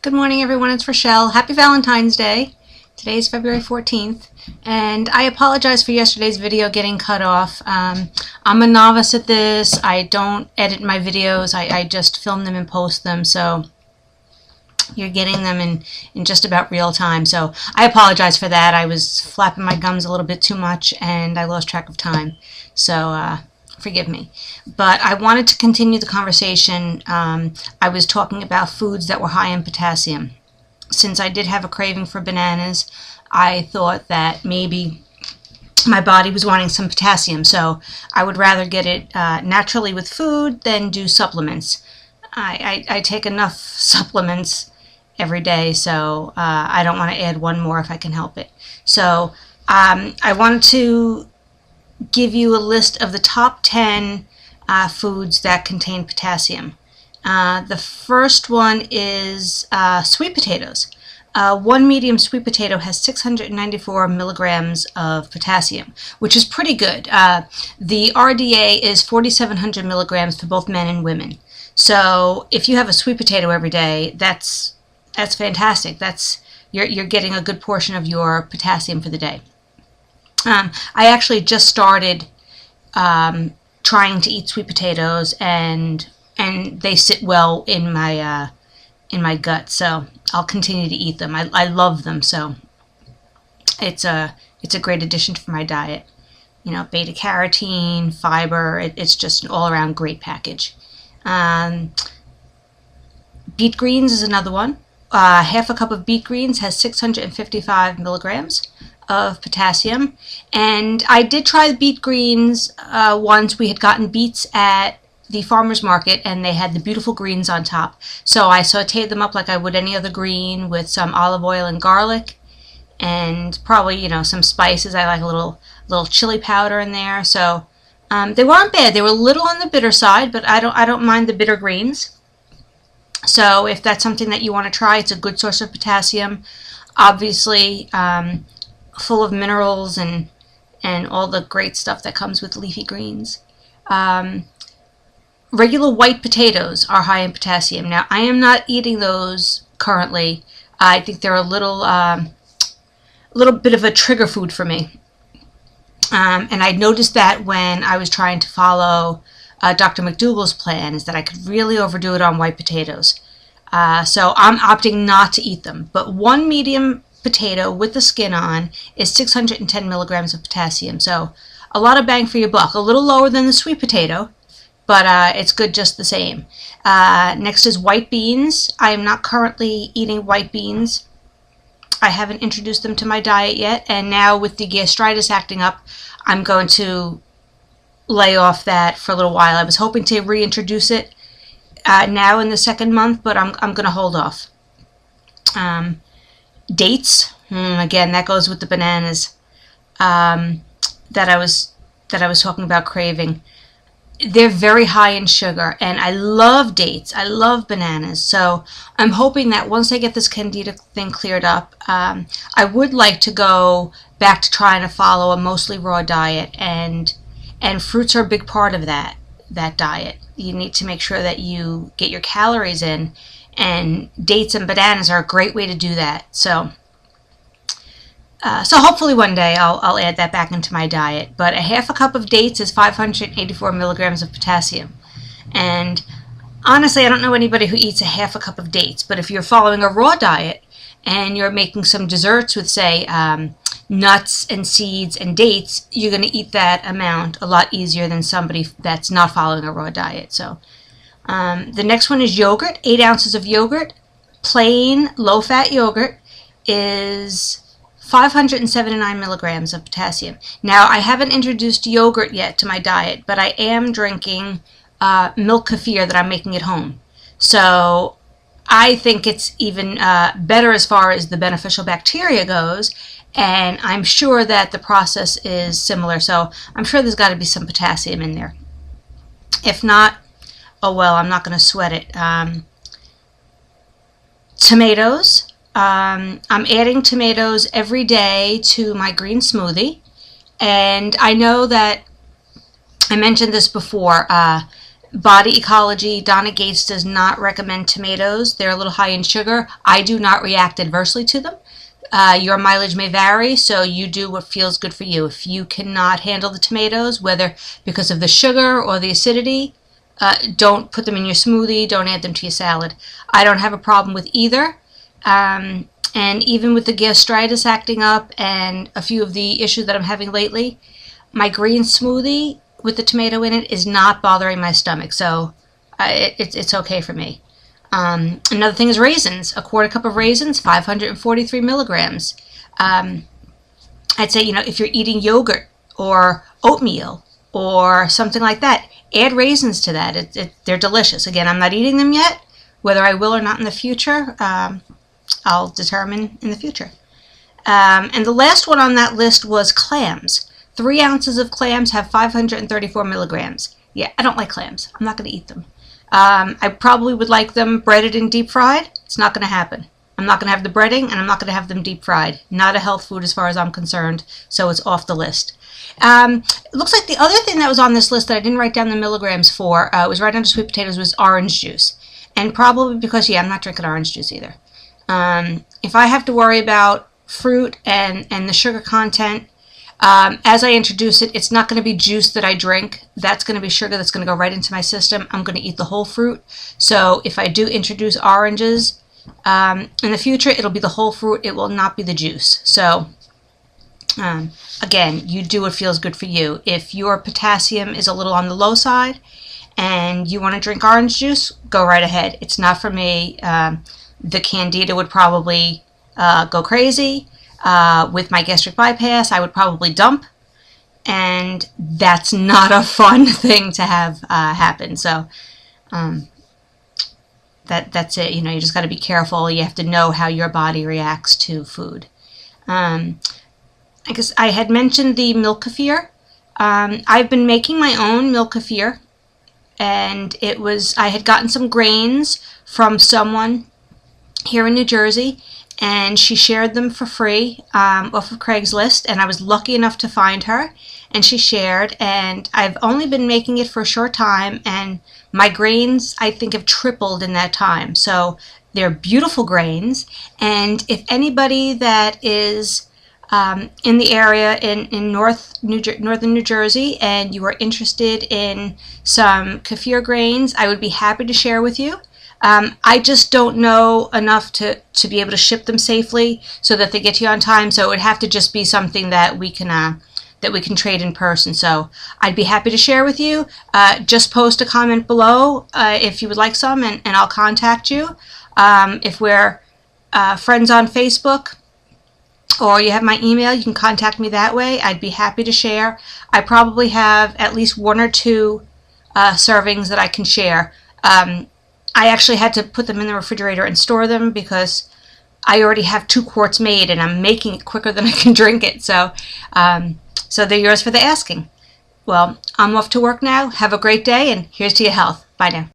Good morning, everyone. It's Rachelle. Happy Valentine's Day. Today is February 14th, and I apologize for yesterday's video getting cut off. I'm a novice at this. I don't edit my videos. I just film them and post them, so you're getting them in just about real time. So I apologize for that. I was flapping my gums a little bit too much, and I lost track of time. So forgive me. But I wanted to continue the conversation. I was talking about foods that were high in potassium. Since I did have a craving for bananas, I thought that maybe my body was wanting some potassium, so I would rather get it naturally with food than do supplements. I take enough supplements every day, so I don't want to add one more if I can help it. So I wanted to give you a list of the top 10 foods that contain potassium. The first one is sweet potatoes. One medium sweet potato has 694 milligrams of potassium, which is pretty good. The RDA is 4,700 milligrams for both men and women. So if you have a sweet potato every day, that's fantastic. You're getting a good portion of your potassium for the day. I actually just started trying to eat sweet potatoes, and they sit well in my gut, so I'll continue to eat them. I love them, so it's a great addition to my diet. You know, beta carotene, fiber. It's just an all-around great package. Beet greens is another one. Half a cup of beet greens has 655 milligrams of potassium, and I did try the beet greens once. We had gotten beets at the farmer's market, and they had the beautiful greens on top, so I sauteed them up like I would any other green with some olive oil and garlic, and probably, you know, some spices. I like a little chili powder in there. So they weren't bad. They were a little on the bitter side, but I don't mind the bitter greens. So if that's something that you want to try, it's a good source of potassium. Obviously full of minerals and all the great stuff that comes with leafy greens. Regular white potatoes are high in potassium. Now, I am not eating those currently. I think they're a little bit of a trigger food for me. And I noticed that when I was trying to follow Dr. McDougall's plan, is that I could really overdo it on white potatoes. So I'm opting not to eat them. But one medium potato with the skin on is 610 milligrams of potassium. So a lot of bang for your buck. A little lower than the sweet potato, but it's good just the same. Next is white beans. I am not currently eating white beans. I haven't introduced them to my diet yet, and now with the gastritis acting up, I'm going to lay off that for a little while. I was hoping to reintroduce it now in the second month, but I'm going to hold off. Dates, again, that goes with the bananas that I was talking about craving. They're very high in sugar, and I love dates. I love bananas. So I'm hoping that once I get this candida thing cleared up, I would like to go back to trying to follow a mostly raw diet, and fruits are a big part of that diet. You need to make sure that you get your calories in, and dates and bananas are a great way to do that. So hopefully one day I'll add that back into my diet. But a half a cup of dates is 584 milligrams of potassium. And honestly, I don't know anybody who eats a half a cup of dates. But if you're following a raw diet and you're making some desserts with, say, nuts and seeds and dates, you're going to eat that amount a lot easier than somebody that's not following a raw diet. So the next one is yogurt. 8 ounces of yogurt, plain low-fat yogurt, is 579 milligrams of potassium. Now, I haven't introduced yogurt yet to my diet, but I am drinking milk kefir that I'm making at home. So I think it's even better as far as the beneficial bacteria goes, and I'm sure that the process is similar. So I'm sure there's got to be some potassium in there. If not, oh well, I'm not going to sweat it. Tomatoes. I'm adding tomatoes every day to my green smoothie, and I know that I mentioned this before. Body Ecology, Donna Gates does not recommend tomatoes. They're a little high in sugar. I do not react adversely to them. Your mileage may vary, so you do what feels good for you. If you cannot handle the tomatoes, whether because of the sugar or the acidity, don't put them in your smoothie, don't add them to your salad. I don't have a problem with either. And even with the gastritis acting up and a few of the issues that I'm having lately, my green smoothie with the tomato in it is not bothering my stomach, so it's okay for me. Another thing is raisins. A quarter cup of raisins, 543 milligrams. I'd say, if you're eating yogurt or oatmeal or something like that, add raisins to that. They're delicious. Again, I'm not eating them yet. Whether I will or not in the future, I'll determine in the future. And the last one on that list was clams. 3 ounces of clams have 534 milligrams. Yeah, I don't like clams. I'm not going to eat them. I probably would like them breaded and deep fried. It's not going to happen. I'm not going to have the breading, and I'm not going to have them deep fried. Not a health food as far as I'm concerned, so it's off the list. It looks like the other thing that was on this list that I didn't write down the milligrams for, was right under sweet potatoes, was orange juice. And probably because, I'm not drinking orange juice either. If I have to worry about fruit and the sugar content, as I introduce it, it's not going to be juice that I drink. That's going to be sugar that's going to go right into my system. I'm going to eat the whole fruit. So if I do introduce oranges in the future, it'll be the whole fruit. It will not be the juice. So again, you do what feels good for you. If your potassium is a little on the low side and you want to drink orange juice, go right ahead. It's not for me. The candida would probably go crazy. With my gastric bypass, I would probably dump, and that's not a fun thing to have happen. So that's it. You just got to be careful. You have to know how your body reacts to food. I guess I had mentioned the milk kefir. I've been making my own milk kefir, and I had gotten some grains from someone here in New Jersey, and she shared them for free off of Craigslist, and I was lucky enough to find her, and she shared, and I've only been making it for a short time, and my grains, I think, have tripled in that time. So they're beautiful grains, and if anybody that is in the area in northern New Jersey and you are interested in some kefir grains, I would be happy to share with you. I just don't know enough to be able to ship them safely so that they get to you on time. So it would have to just be something that we can trade in person. So I'd be happy to share with you. Just post a comment below if you would like some, and I'll contact you. If we're friends on Facebook or you have my email, you can contact me that way. I'd be happy to share. I probably have at least 1 or 2 servings that I can share. I actually had to put them in the refrigerator and store them because I already have 2 quarts made, and I'm making it quicker than I can drink it. So, so they're yours for the asking. Well, I'm off to work now. Have a great day, and here's to your health. Bye now.